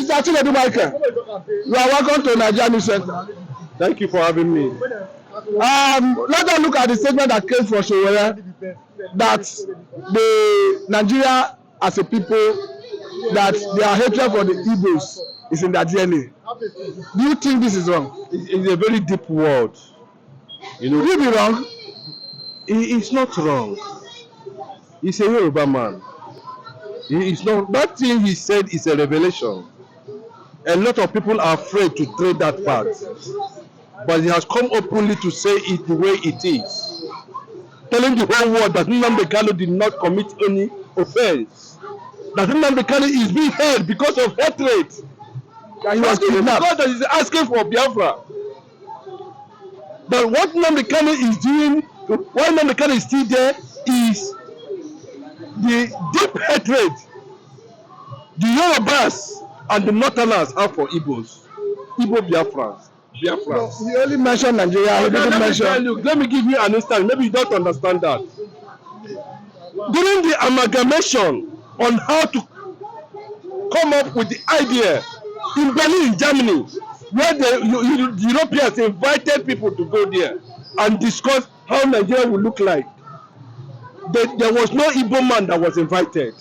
Mr. Chinedu Michael, you are welcome to Nigeria Center. Thank you for having me. Let us look at the statement that came from SOWORE that the Nigeria as a people, that their hatred for the Igbos is in their DNA. Do you think this is wrong? It's a very deep word. You know, will it be wrong? It's not wrong. He's a Yoruba man. It's not, that thing he said is a revelation. A lot of people are afraid to trade that part, but he has come openly to say it the way it is, telling the whole world that Nnamdi Kanu did not commit any offense, that Nnamdi Kanu is being held because of hatred, that he was kidnapped, because he is asking for Biafra. But what Nnamdi Kanu is doing, why Nnamdi Kanu is still there, is the deep hatred the Yorubas and the Northerners have for Igbos, Igbo Biafrans. He only mentioned Nigeria. He didn't mention. Let me give you an instance. Maybe you don't understand that. During the amalgamation on how to come up with the idea in Berlin, Germany, where the Europeans invited people to go there and discuss how Nigeria would look like, there was no Igbo man that was invited.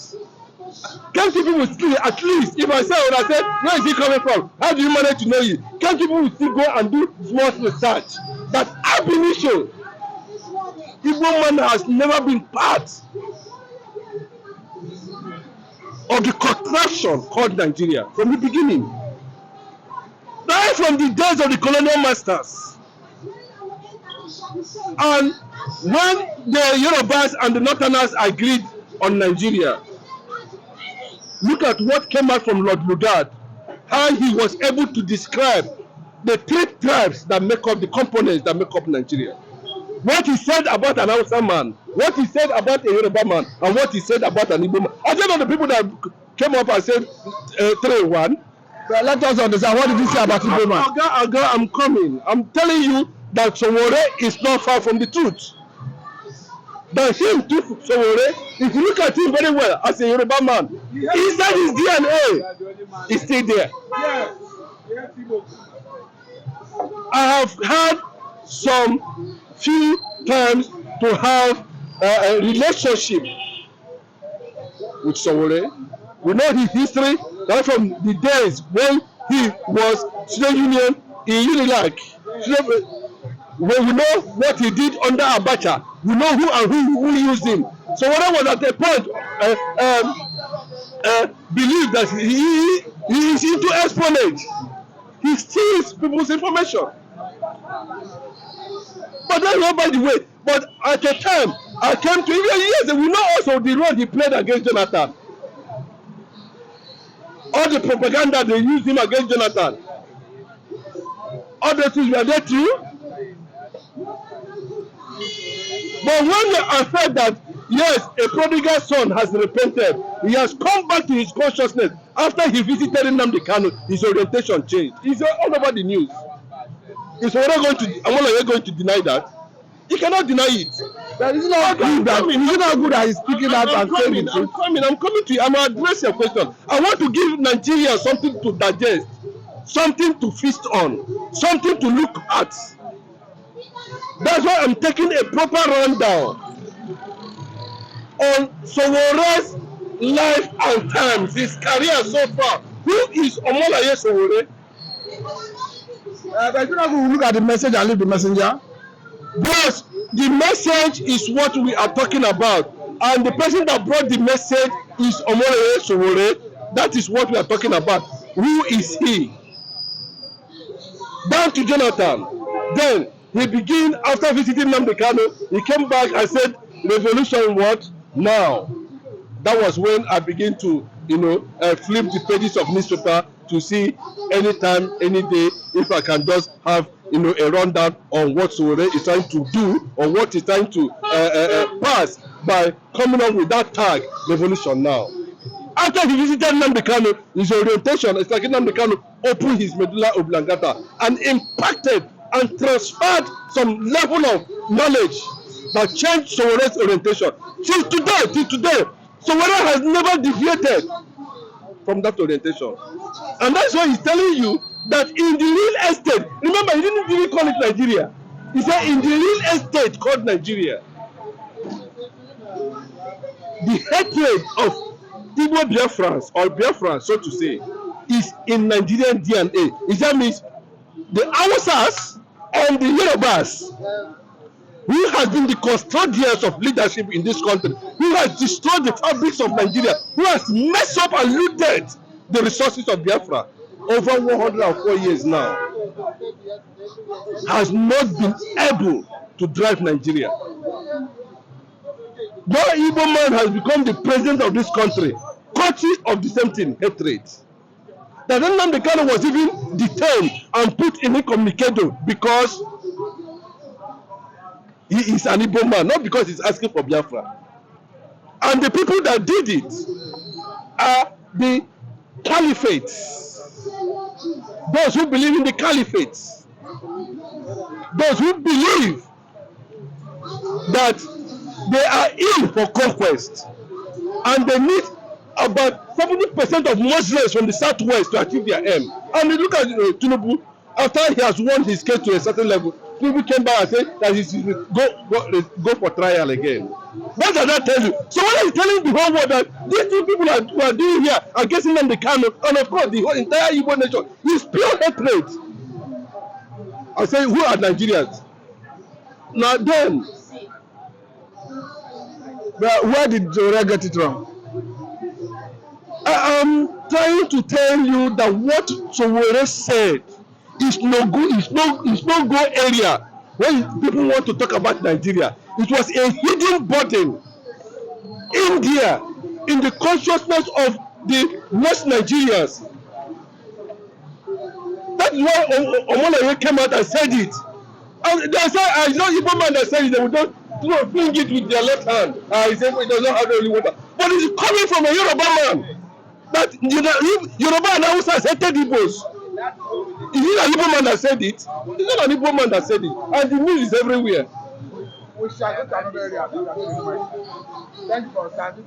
Can't people will still, at least, if I say what I said, where is he coming from? How do you manage to know it? Can't people will still go and do small research? That ab initio, Igbo man has never been part of the contraction called Nigeria from the beginning. Right from the days of the colonial masters. And when the Yorubas and the Northerners agreed on Nigeria, look at what came out from Lord Lugard, how he was able to describe the three tribes that make up the components that make up Nigeria. What he said about an Hausa man, what he said about a Yoruba man, and what he said about an Igbo man. I don't know the people that came up and said 3-1. But let us understand, what did he say about Igbo man? I'm coming. I'm telling you that SOWORE is not far from the truth. That him too, SOWORE, if you look at him very well as a Yoruba man, inside his DNA is still there. I have had some few times to have a relationship with SOWORE. We know his history right from the days when he was student union in Unilag. When we know what he did under Abacha, we know who and who used him. So when I was at a point, believe that he is into espionage. He steals people's information. But that's not by the way. But at the time, I came to him, yes, we know also the role he played against Jonathan. All the propaganda they used him against Jonathan. All the things were there true. But when I said that, yes, a prodigal son has repented, he has come back to his consciousness after he visited Nnamdi Kanu, his orientation changed. It's all over the news. Is Amalgamation going to deny that? He cannot deny it. That is not good. Is it not good that he's speaking out and saying it? I'm coming to you. I'm going to address your question. I want to give Nigeria something to digest, something to feast on, something to look at. That's why I'm taking a proper rundown on SOWORE's life and times, his career so far. Who is Omolaye SOWORE? But you know, look at the message and leave the messenger. But the message is what we are talking about, and the person that brought the message is Omolaye SOWORE. That is what we are talking about. Who is he? Down to Jonathan. Then he began, after visiting Nnamdi Kanu, he came back and said, revolution what? Now. That was when I began to, flip the pages of newspaper to see anytime, any day, if I can just have, a rundown on what SOWORE is trying to do or what he's trying to pass by coming up with that tag, revolution now. After he visited Nnamdi Kanu, his orientation is like Nnamdi Kanu opened his medulla oblongata and impacted and transferred some level of knowledge that changed SOWORE's orientation. Till today, SOWORE has never deviated from that orientation. And that's why he's telling you that in the real estate, remember, he didn't really call it Nigeria. He said in the real estate called Nigeria, the hatred of Igbo Biafrans, or Biafrans, so to say, is in Nigerian DNA. That means the Hausas and the Yorubas, who has been the custodians of leadership in this country, who has destroyed the fabrics of Nigeria, who has messed up and looted the resources of Biafra over 104 years now, has not been able to drive Nigeria. That Igbo man has become the president of this country, courtesy of the same thing, hatred. That Nnamdi Kanu was even detained and put in incommunicado because he is an Igbo man, not because he's asking for Biafra. And the people that did it are the caliphates, those who believe in the caliphates, those who believe that they are in for conquest, and they need about 70% of Muslims from the southwest to achieve their aim. And you look at Tinubu, after he has won his case to a certain level, Tinubu came back and said that he should go for trial again. What does that tell you? So what are you telling the whole world that these two people who are doing here are getting them the Kanu, and of course the whole entire Igbo nation is pure hatred. I say, who are Nigerians? Now then, But where did Sowore get it wrong? I am trying to tell you that what Sowore said is no good, is no go area when people want to talk about Nigeria. It was a hidden burden in there, in the consciousness of the West Nigerians. That's why Omolaye came out and said it. And they said, I know Igbo man that said it, they would not fling it with their left hand. He said, it does not have any water. But it's coming from a Yoruba man. That Yoruba and Hausa hated Igbos. Is it an Igbo man that said it? It's not an Igbo man that said it. And the news is everywhere. We shall go to another area. Thank you for standing.